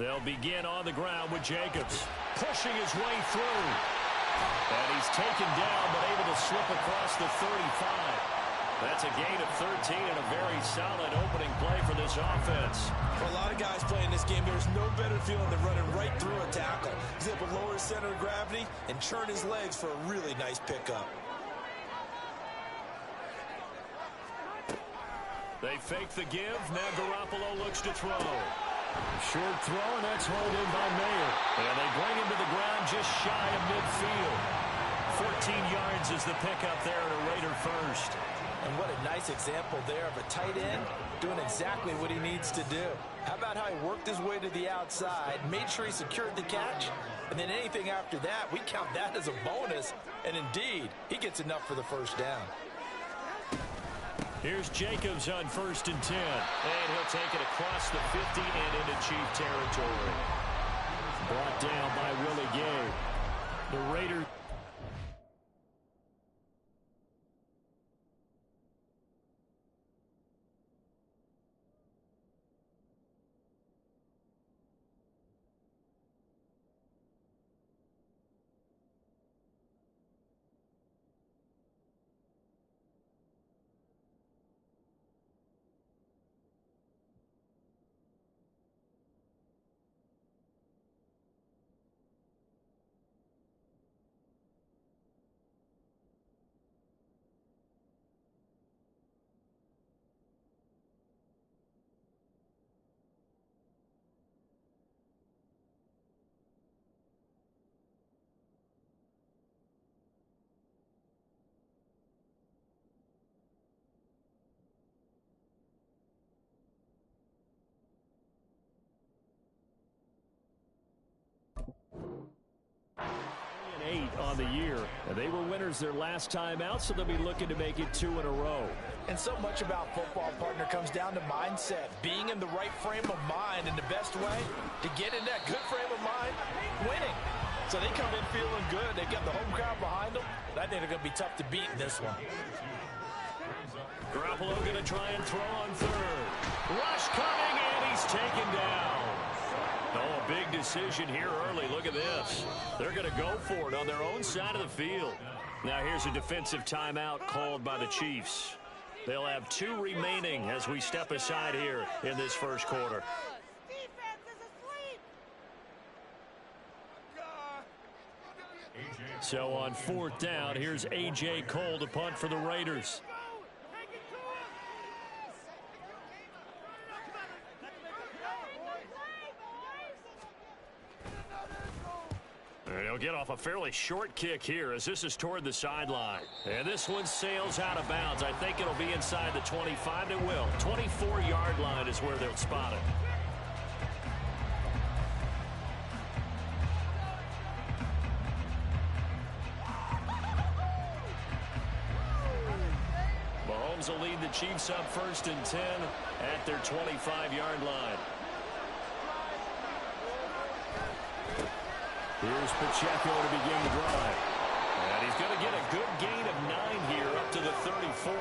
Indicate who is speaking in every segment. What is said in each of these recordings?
Speaker 1: They'll begin on the ground with Jacobs, pushing his way through. And he's taken down, but able to slip across the 35. That's a gain of 13 and a very solid opening play for this offense.
Speaker 2: For a lot of guys playing this game, there's no better feeling than running right through a tackle. He's able to lower his center of gravity and churn his legs for a really nice pickup.
Speaker 1: They fake the give. Now Garoppolo looks to throw. Short throw, and that's hauled in by Mayer. And they bring him to the ground just shy of midfield. 14 yards is the pickup there at a Raider first.
Speaker 2: And what a nice example there of a tight end doing exactly what he needs to do. How about how he worked his way to the outside, made sure he secured the catch, and then anything after that, we count that as a bonus. And indeed, he gets enough for the first down.
Speaker 1: Here's Jacobs on 1st and 10. And he'll take it across the 50 and into Chief territory. Brought down by Willie Gay. The Raiders. On the year, and they were winners their last time out, so they'll be looking to make it 2 in a row.
Speaker 2: And so much about football, partner, comes down to mindset, being in the right frame of mind, and the best way to get in that good frame of mind, winning. So they come in feeling good. They got the home crowd behind them. I think they're going to be tough to beat in this one.
Speaker 1: Garoppolo going to try and throw on 3rd. Rush coming, and he's taken down. Oh, a big decision here early. Look at this. They're going to go for it on their own side of the field. Now here's a defensive timeout called by the Chiefs. They'll have 2 remaining as we step aside here in this first quarter. So on 4th down, here's A.J. Cole to punt for the Raiders. He'll get off a fairly short kick here as this is toward the sideline. And this one sails out of bounds. I think it'll be inside the 25. It will. 24-yard line is where they'll spot it. Mahomes will lead the Chiefs up 1st and 10 at their 25-yard line. Here's Pacheco to begin the drive. And he's going to get a good gain of 9 here up to the 34.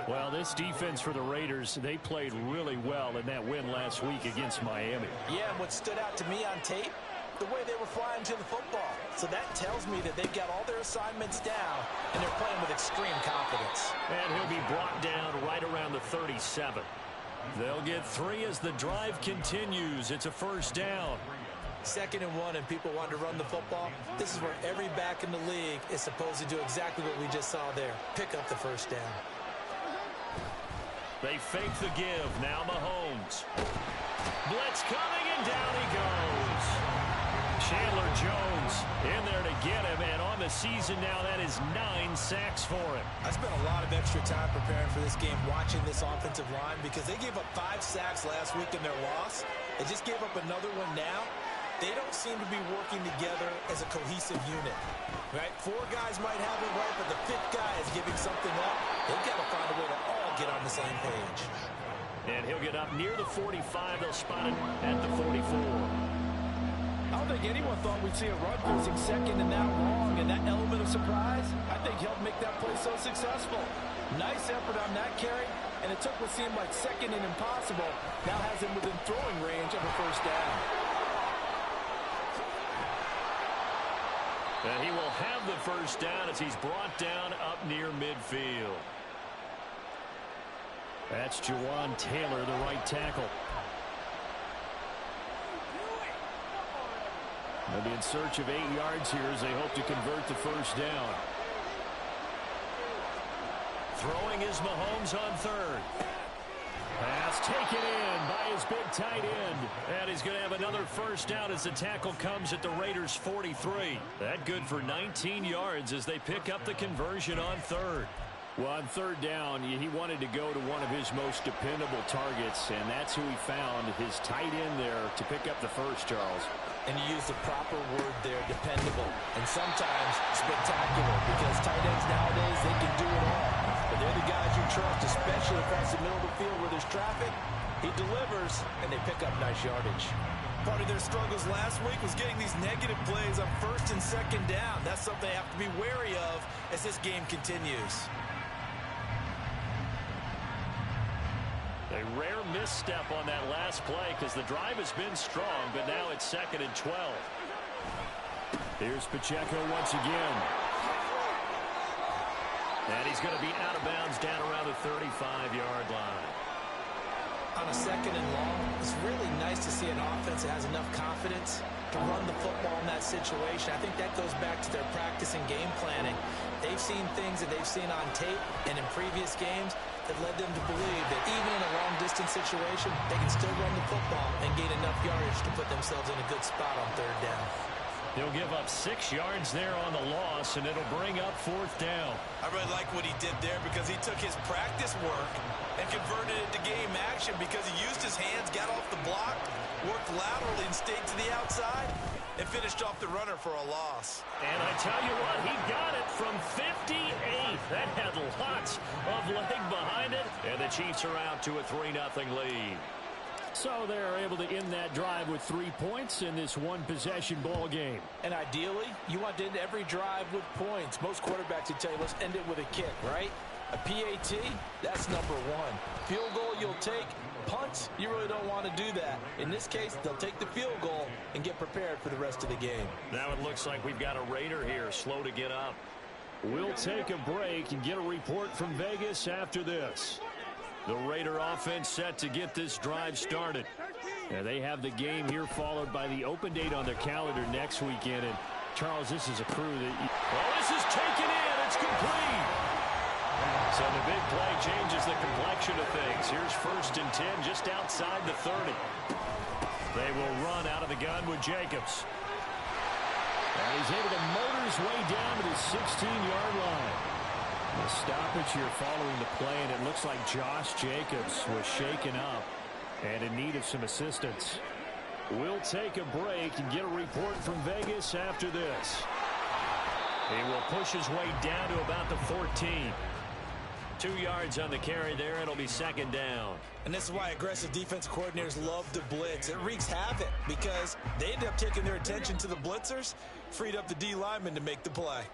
Speaker 1: Well, this defense for the Raiders, they played really well in that win last week against Miami.
Speaker 2: Yeah, and what stood out to me on tape, the way they were flying to the football. So that tells me that they've got all their assignments down, and they're playing with extreme confidence.
Speaker 1: And he'll be brought down right around the 37. They'll get 3 as the drive continues. It's a first down.
Speaker 2: 2nd and 1, and people want to run the football. This is where every back in the league is supposed to do exactly what we just saw there. Pick up the first down.
Speaker 1: They fake the give. Now Mahomes. Blitz coming, and down he goes. Chandler Jones in there to get him, and on the season now, that is 9 sacks for him.
Speaker 2: I spent a lot of extra time preparing for this game, watching this offensive line, because they gave up 5 sacks last week in their loss. They just gave up another one now. They don't seem to be working together as a cohesive unit. Right? 4 guys might have it right, but the 5th guy is giving something up. They've got to find a way to all get on the same page.
Speaker 1: And he'll get up near the 45. They'll spot it at the 44.
Speaker 2: I don't think anyone thought we'd see a run losing 2nd and that long, and that element of surprise, I think helped make that play so successful. Nice effort on that carry, and it took what seemed like second and impossible, now has him within throwing range of a first down.
Speaker 1: And he will have the first down as he's brought down up near midfield. That's Jawan Taylor, the right tackle. They'll be in search of 8 yards here as they hope to convert the first down. Throwing is Mahomes on third. Pass taken in by his big tight end. And he's going to have another first down as the tackle comes at the Raiders' 43. That good for 19 yards as they pick up the conversion on third. Well, on third down, he wanted to go to one of his most dependable targets, and that's who he found, his tight end there, to pick up the first, Charles.
Speaker 2: And you use the proper word there, dependable, and sometimes spectacular, because tight ends nowadays, they can do it all. But they're the guys you trust, especially across the middle of the field where there's traffic. He delivers, and they pick up nice yardage. Part of their struggles last week was getting these negative plays on first and second down. That's something they have to be wary of as this game continues.
Speaker 1: A rare misstep on that last play because the drive has been strong, but now it's 2nd and 12. Here's Pacheco once again. And he's going to be out of bounds down around the 35-yard line.
Speaker 2: On a 2nd and long, it's really nice to see an offense that has enough confidence to run the football in that situation. I think that goes back to their practice and game planning. They've seen things that they've seen on tape and in previous games that led them to believe that even in a long-distance situation, they can still run the football and gain enough yardage to put themselves in a good spot on third down.
Speaker 1: He'll give up 6 yards there on the loss, and it'll bring up 4th down.
Speaker 2: I really like what he did there because he took his practice work and converted it to game action because he used his hands, got off the block, worked laterally and stayed to the outside, and finished off the runner for a loss.
Speaker 1: And I tell you what, he got it from 58. That had lots of leg behind it, and the Chiefs are out to a 3-0 lead. So they're able to end that drive with 3 points in this one-possession ball game.
Speaker 2: And ideally, you want to end every drive with points. Most quarterbacks would tell you, let's end it with a kick, right? A PAT, that's number 1. Field goal, you'll take. Punts, you really don't want to do that. In this case, they'll take the field goal and get prepared for the rest of the game.
Speaker 1: Now it looks like we've got a Raider here, slow to get up. We'll take a break and get a report from Vegas after this. The Raider offense set to get this drive started. And they have the game here followed by the open date on their calendar next weekend. And Charles, this is a crew that... Well, this is taken in. It's complete. So the big play changes the complexion of things. Here's 1st and 10 just outside the 30. They will run out of the gun with Jacobs. And he's able to motor his way down to the 16-yard line. The stoppage here following the play, and it looks like Josh Jacobs was shaken up and in need of some assistance. We'll take a break and get a report from Vegas after this. He will push his way down to about the 14. 2 yards on the carry there. It'll be 2nd down.
Speaker 2: And this is why aggressive defense coordinators love to blitz. It wreaks havoc because they end up taking their attention to the blitzers, freed up the D lineman to make the play.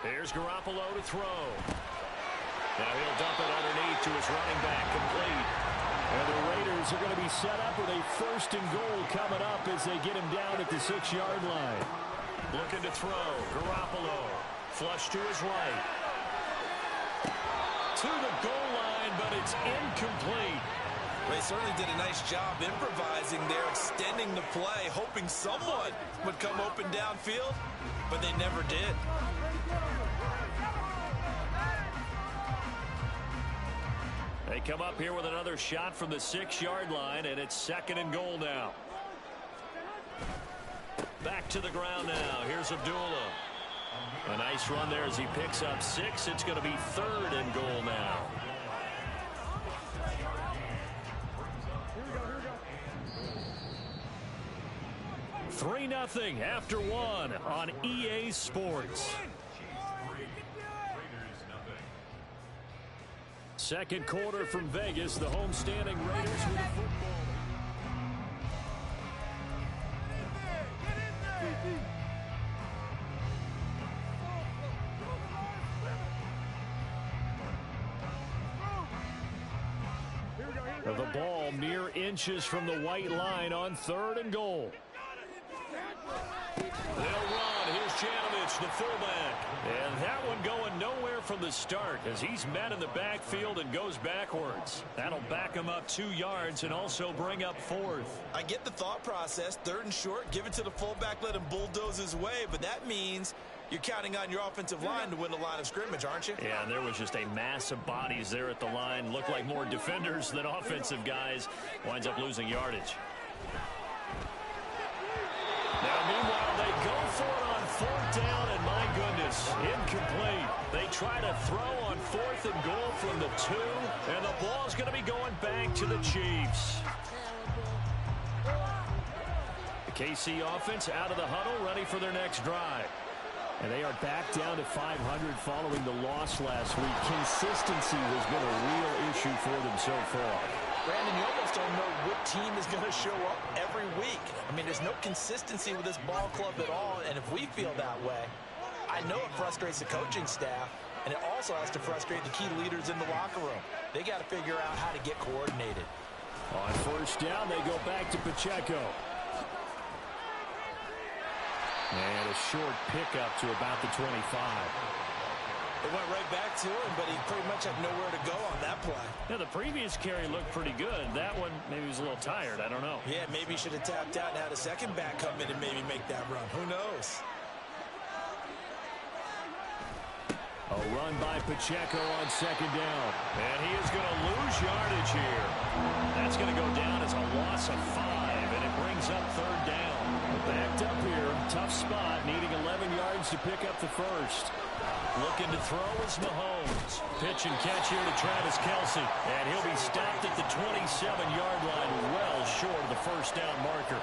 Speaker 1: Here's Garoppolo to throw. Now he'll dump it underneath to his running back, complete. And the Raiders are going to be set up with a 1st and goal coming up as they get him down at the 6-yard line. Looking to throw. Garoppolo. Flush to his right. To the goal line, but it's incomplete.
Speaker 2: They certainly did a nice job improvising there, extending the play, hoping someone would come open downfield, but they never did.
Speaker 1: They come up here with another shot from the 6-yard line, and it's 2nd and goal now. Back to the ground now. Here's Abdullah. A nice run there as he picks up 6. It's going to be 3rd and goal now. Here we go. 3-0 after 1 on EA Sports. Second quarter from Vegas, the homestanding Raiders with the football. mere inches from the white line on 3rd and goal. They'll run. Here's Janovich, the fullback. And that one going nowhere from the start as he's met in the backfield and goes backwards. That'll back him up 2 yards and also bring up 4th.
Speaker 2: I get the thought process. 3rd and short, give it to the fullback, let him bulldoze his way. But that means you're counting on your offensive line to win the line of scrimmage, aren't you?
Speaker 1: Yeah, and there was just a mass of bodies there at the line. Looked like more defenders than offensive guys. Winds up losing yardage. Now, meanwhile, they go for it on 4th down, and my goodness, incomplete. They try to throw on 4th and goal from the 2, and the ball's going to be going back to the Chiefs. The KC offense out of the huddle, ready for their next drive.
Speaker 3: And they are back down to 500 following the loss last week. Consistency has been a real issue for them so far.
Speaker 2: Brandon, you almost don't know what team is going to show up every week. I mean, there's no consistency with this ball club at all, and if we feel that way, I know it frustrates the coaching staff, and it also has to frustrate the key leaders in the locker room. They got to figure out how to get coordinated.
Speaker 3: On 1st down, they go back to Pacheco. And a short pickup to about the 25.
Speaker 2: It went right back to him, but he pretty much had nowhere to go on that play.
Speaker 1: Yeah, the previous carry looked pretty good. That one, maybe he was a little tired. I don't know.
Speaker 2: Yeah, maybe he should have tapped out and had a second back come in and maybe make that run. Who knows?
Speaker 3: A run by Pacheco on 2nd down.
Speaker 1: And he is going to lose yardage here. That's going to go down as a loss of 5, and it brings up 3rd down.
Speaker 3: Backed up here. Tough spot. Needing 11 yards to pick up the first.
Speaker 1: Looking to throw is Mahomes. Pitch and catch here to Travis Kelce. And he'll be stopped at the 27-yard line, well short of the 1st down marker.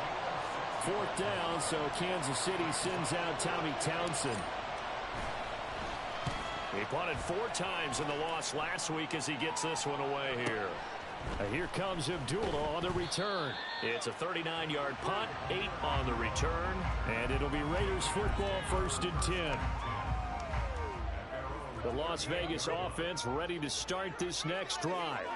Speaker 3: 4th down, so Kansas City sends out Tommy Townsend.
Speaker 1: He punted 4 times in the loss last week as he gets this one away here.
Speaker 3: Here comes Abdullah on the return.
Speaker 1: It's a 39-yard punt, 8 on the return.
Speaker 3: And it'll be Raiders football, 1st and 10. The Las Vegas offense ready to start this next drive.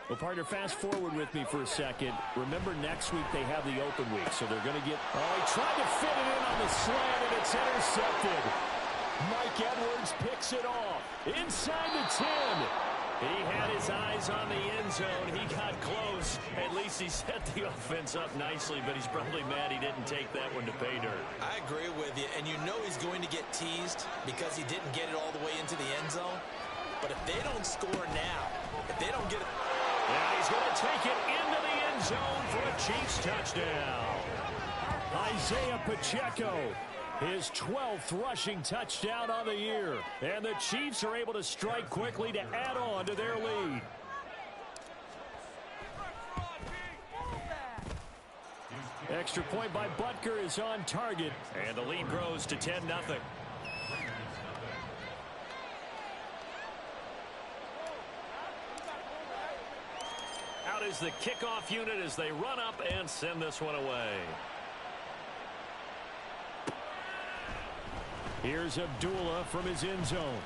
Speaker 3: Well, partner, fast forward with me for a second. Remember, next week they have the open week, so they're going to get... Oh, he tried to fit it in on the slant, and it's intercepted. Mike Edwards picks it off inside the 10.
Speaker 1: He had his eyes on the end zone. He got close. At least he set the offense up nicely, but he's probably mad he didn't take that one to pay dirt.
Speaker 2: I agree with you, and you know he's going to get teased because he didn't get it all the way into the end zone. But if they don't score now, if they don't get it...
Speaker 1: Yeah, he's going to take it into the end zone for a Chiefs touchdown.
Speaker 3: Isaiah Pacheco. His 12th rushing touchdown on the year. And the Chiefs are able to strike quickly to add on to their lead. Extra point by Butker is on target.
Speaker 1: And the lead grows to 10-0. Out is the kickoff unit as they run up and send this one away.
Speaker 3: Here's Abdullah from his end zone.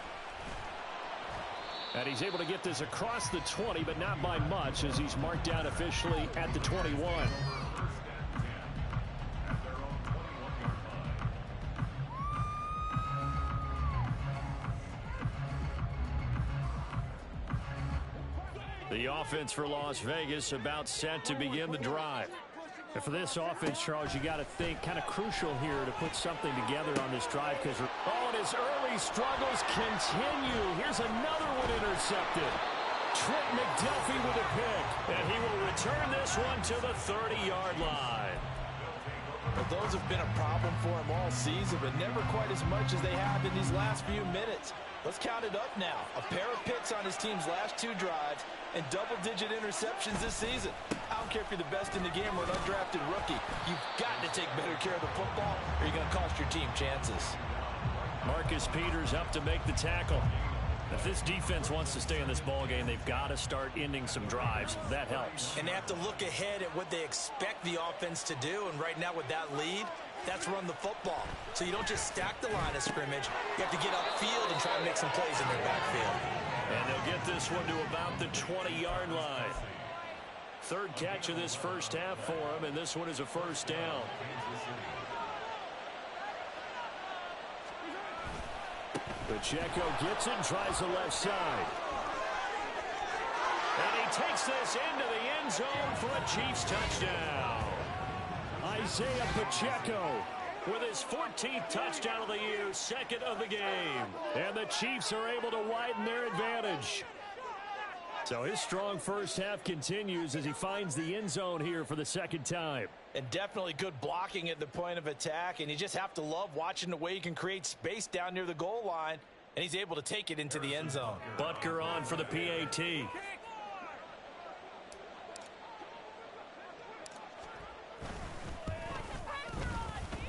Speaker 3: And he's able to get this across the 20, but not by much as he's marked down officially at the 21.
Speaker 1: The offense for Las Vegas about set to begin the drive.
Speaker 3: And for this offense, Charles, you got to think kind of crucial here to put something together on this drive because
Speaker 1: and his early struggles continue. Here's another one intercepted.
Speaker 3: Trent McDuffie with a pick.
Speaker 1: And he will return this one to the 30-yard line.
Speaker 2: Well, those have been a problem for him all season, but never quite as much as they have in these last few minutes. Let's count it up now. A pair of picks on his team's last 2 drives and double-digit interceptions this season. I don't care if you're the best in the game or an undrafted rookie. You've got to take better care of the football or you're going to cost your team chances.
Speaker 1: Marcus Peters up to make the tackle. If this defense wants to stay in this ball game, they've got to start ending some drives. That helps.
Speaker 2: And they have to look ahead at what they expect the offense to do. And right now with that lead, that's run the football. So you don't just stack the line of scrimmage. You have to get upfield and try to make some plays in their backfield.
Speaker 1: And they'll get this one to about the 20-yard line. third catch of this first half for him, and this one is a first down. Pacheco gets it and tries the left side. And he takes this into the end zone for a Chiefs touchdown. Isaiah Pacheco with his 14th touchdown of the year, second of the game. And the Chiefs are able to widen their advantage. So his strong first half continues as he finds the end zone here for the second time.
Speaker 2: And definitely good blocking at the point of attack. And you just have to love watching the way he can create space down near the goal line. And he's able to take it into the end zone.
Speaker 1: Butker on for the PAT.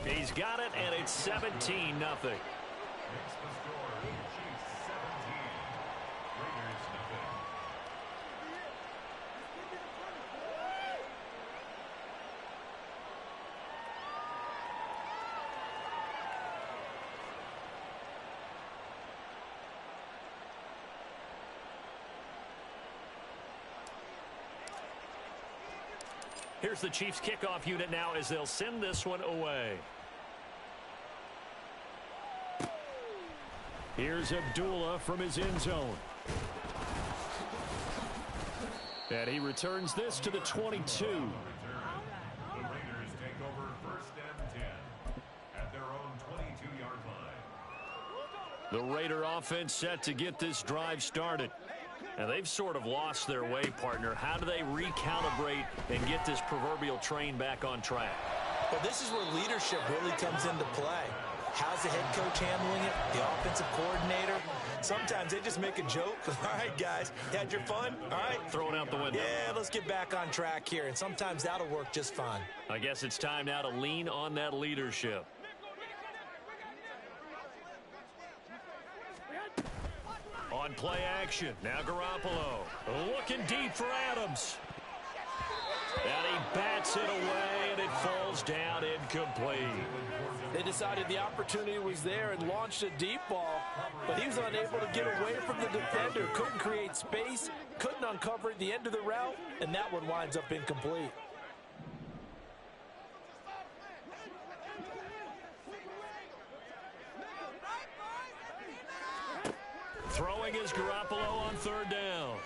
Speaker 1: He's got it, and it's 17-0. Here's the Chiefs kickoff unit now as they'll send this one away. Here's Abdullah from his end zone. And he returns this to the 22.
Speaker 4: The Raiders take over first and 10 at their own 22-yard line.
Speaker 1: The Raider offense set to get this drive started. And they've sort of lost their way, partner. How do they recalibrate and get this proverbial train back on track?
Speaker 2: Well, this is where leadership really comes into play. How's the head coach handling it? The offensive coordinator? Sometimes they just make a joke. All right, guys, you had your fun? All right.
Speaker 1: Throw it out the window.
Speaker 2: Yeah, let's get back on track here. And sometimes that'll work just fine.
Speaker 1: I guess it's time now to lean on that leadership. On play action, now Garoppolo looking deep for Adams. And he bats it away, and it falls down incomplete.
Speaker 2: They decided the opportunity was there and launched a deep ball, but he was unable to get away from the defender, couldn't create space, couldn't uncover the end of the route, and that one winds up incomplete.
Speaker 1: Throwing is Garoppolo on third down.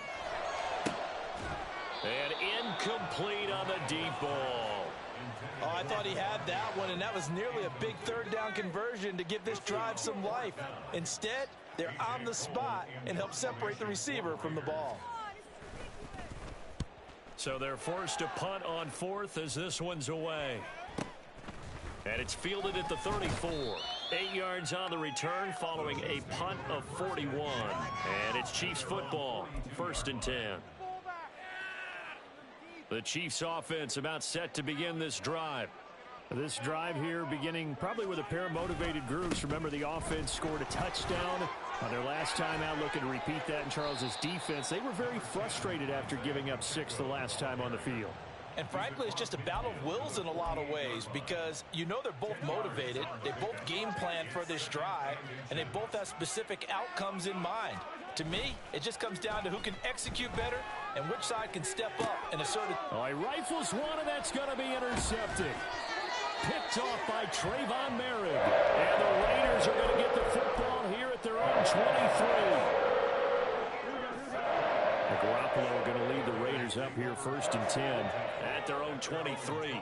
Speaker 1: And incomplete on the deep ball.
Speaker 2: Oh, I thought he had that one, and that was nearly a big third down conversion to give this drive some life. Instead, they're on the spot and help separate the receiver from the ball.
Speaker 1: So they're forced to punt on fourth as this one's away. And it's fielded at the 34. 8 yards on the return following a punt of 41. And it's Chiefs football, first and 10. The Chiefs offense about set to begin this drive.
Speaker 3: This drive here beginning probably with a pair of motivated groups. Remember, the offense scored a touchdown on their last time out, looking to repeat that in Charles's defense. They were very frustrated after giving up 6 the last time on the field.
Speaker 2: And frankly, it's just a battle of wills in a lot of ways because you know they're both motivated. They both game plan for this drive, and they both have specific outcomes in mind. To me, it just comes down to who can execute better and which side can step up and assert it.
Speaker 3: Oh, he rifles one, and that's going to be intercepted. Picked off by Trayvon Merritt. And the Raiders are going to get the football here at their own 23. Garoppolo going to lead the Raiders up here first and 10
Speaker 1: at their own 23.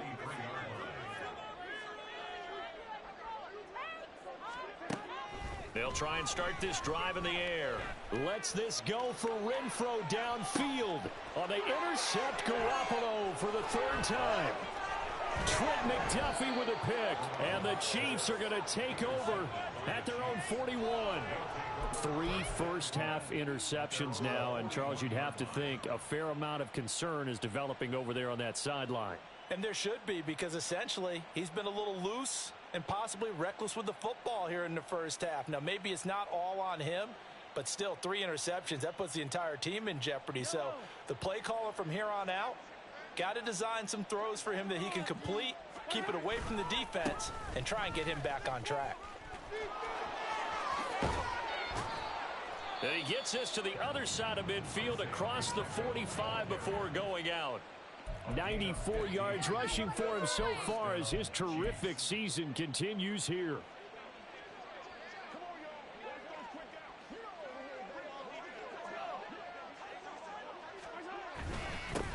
Speaker 1: They'll try and start this drive in the air.
Speaker 3: Lets this go for Renfro downfield. Oh, they intercept Garoppolo for the third time. Trent McDuffie with a pick. And the Chiefs are going to take over at their own 41. 3 first-half interceptions now, and Charles, you'd have to think a fair amount of concern is developing over there on that sideline.
Speaker 2: And there should be, because essentially he's been a little loose and possibly reckless with the football here in the first half. Now, maybe it's not all on him, but still 3 interceptions. That puts the entire team in jeopardy. So the play caller from here on out got to design some throws for him that he can complete, keep it away from the defense, and try and get him back on track.
Speaker 1: And he gets this to the other side of midfield across the 45 before going out.
Speaker 3: 94 yards rushing for him so far as his terrific season continues here.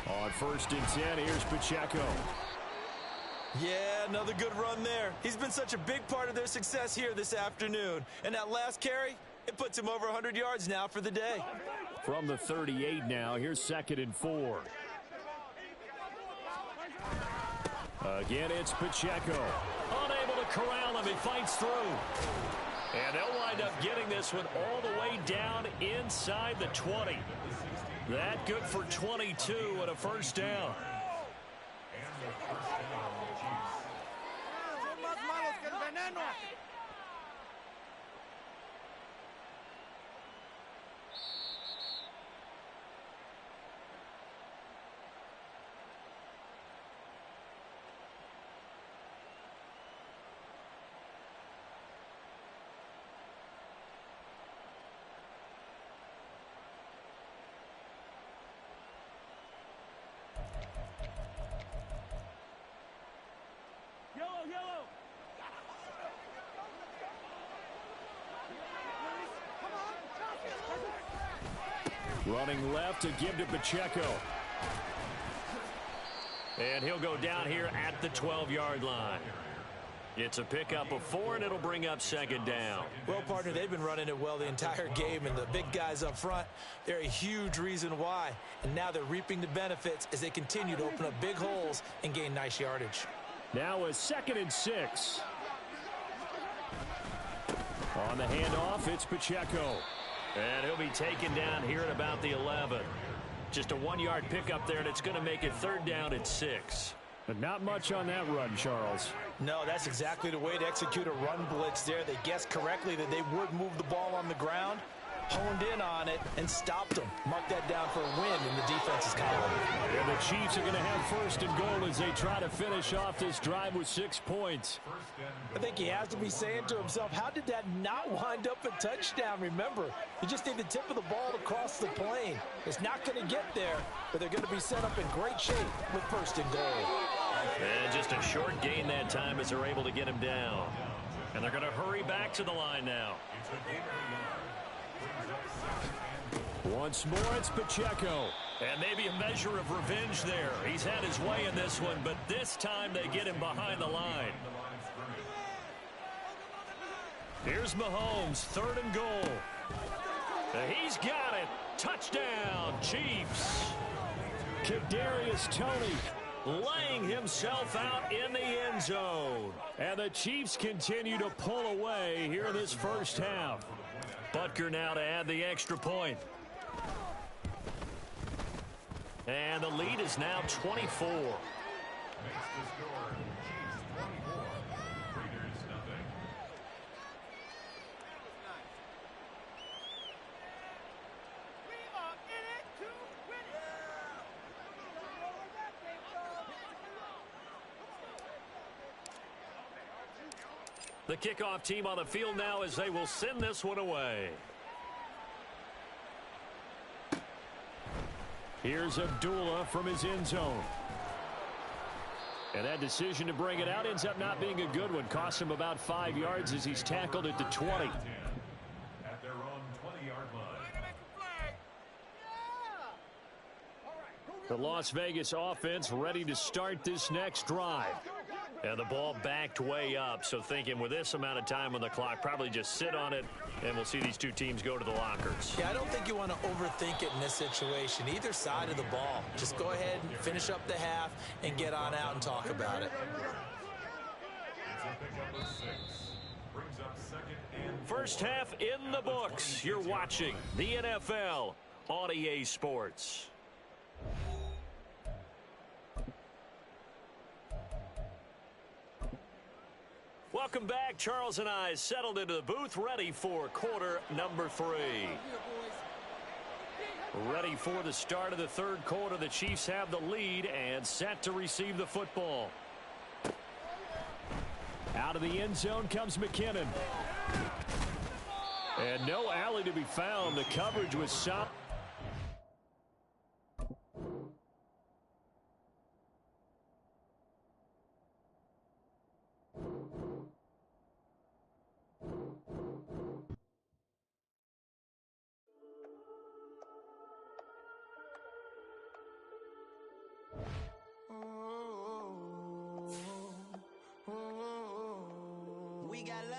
Speaker 3: On 1st and 10, here's Pacheco.
Speaker 2: Yeah, another good run there. He's been such a big part of their success here this afternoon. And that last carry, it puts him over 100 yards now for the day.
Speaker 3: From the 38 now, here's 2nd and 4. Again, it's Pacheco.
Speaker 1: Unable to corral him. He fights through. And they'll wind up getting this one all the way down inside the 20. That good for 22 and a first down.
Speaker 3: Running left to give to Pacheco.
Speaker 1: And he'll go down here at the 12-yard line. It's a pickup of 4, and it'll bring up 2nd down.
Speaker 2: Well, partner, they've been running it well the entire game, and the big guys up front, they're a huge reason why. And now they're reaping the benefits as they continue to open up big holes and gain nice yardage.
Speaker 3: Now a 2nd and 6. On the handoff, it's Pacheco.
Speaker 1: And he'll be taken down here at about the 11. Just a 1-yard pickup there, and it's going to make it 3rd down and 6.
Speaker 3: But not much on that run, Charles.
Speaker 2: No, that's exactly the way to execute a run blitz there. They guessed correctly that they would move the ball on the ground, honed in on it, and stopped them. Mark that down for a win in the defense's column.
Speaker 3: And the Chiefs are going to have 1st and goal as they try to finish off this drive with 6 points.
Speaker 2: I think he has to be saying to himself, how did that not wind up a touchdown? Remember, you just need the tip of the ball to cross the plane. It's not going to get there, but they're going to be set up in great shape with 1st and goal.
Speaker 1: And just a short gain that time as they're able to get him down. And they're going to hurry back to the line now.
Speaker 3: Once more, it's Pacheco.
Speaker 1: And maybe a measure of revenge there. He's had his way in this one, but this time they get him behind the line. Here's Mahomes, 3rd and goal. He's got it. Touchdown, Chiefs.
Speaker 3: Kadarius Toney
Speaker 1: laying himself out in the end zone.
Speaker 3: And the Chiefs continue to pull away here in this first half.
Speaker 1: Butker now to add the extra point. And the lead is now 24. The kickoff team on the field now as they will send this one away.
Speaker 3: Here's Abdullah from his end zone. And that decision to bring it out ends up not being a good one. Cost him about 5 yards as he's tackled at the 20.
Speaker 4: At their own 20-yard line.
Speaker 3: The Las Vegas offense ready to start this next drive.
Speaker 1: And the ball backed way up, so thinking with this amount of time on the clock, probably just sit on it, and we'll see these two teams go to the lockers.
Speaker 2: Yeah, I don't think you want to overthink it in this situation. Either side of the ball. Just go ahead and finish up the half and get on out and talk about it.
Speaker 4: It's a pickup of 6. Brings up 2nd and 4.
Speaker 1: First half in the books. You're watching the NFL on EA Sports. Welcome back. Charles and I settled into the booth, ready for quarter number 3. Ready for the start of the 3rd quarter. The Chiefs have the lead and set to receive the football.
Speaker 3: Out of the end zone comes McKinnon. And no alley to be found. The coverage was solid.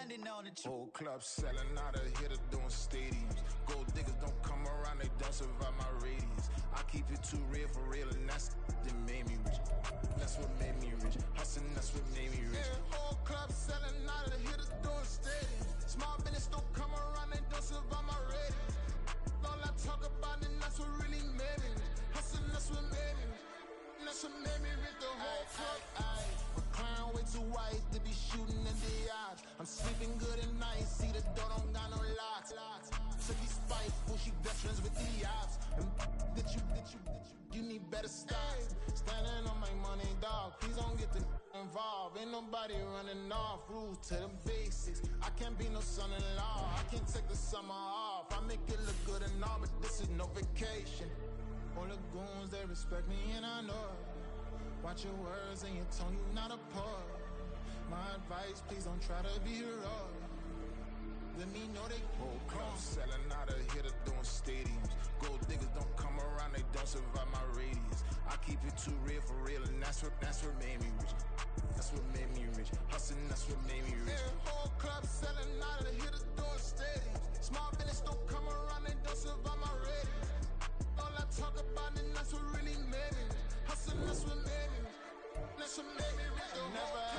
Speaker 5: standing on the truth.
Speaker 6: Whole club selling out of hitter doing stadiums. Gold diggers don't come around, they don't survive my radius. I keep it too real for real, and that's that made me rich. That's what made me rich. Hustling, that's what made me rich. Yeah, whole club selling out of hitters doing stadiums. Small business don't come around, they don't survive my radius. All I talk about, and that's what really made me rich. Hustling, that's what made me rich. That's what made me rich. The whole club. My clown way too white to be shooting in the odds. I'm sleeping good at night, see the door don't got no locks. To be spiteful, she veterans with the ops. And you need better stocks. Standing on my money, dog. Please don't get the involved. Ain't nobody running off. Rules to the basics. I can't be no son-in-law. I can't take the summer off. I make it look good and all, but this is no vacation. All the goons, they respect me and I know it. Watch your words and your tone, you not a poet. My advice, please don't try to be heroic. Let me know they whole club selling out of hitter doing stadiums. Gold diggers don't come around, they don't survive my radius. I keep it too real for real, and that's what made me rich. That's what made me rich. Hustling, that's what made me rich. Yeah, whole club selling out of the hitters doing stadiums. Small business don't come around, they don't survive my radius. All I talk about, and that's what really made me rich. Hustling, that's what made me rich. That's what made me rich. I never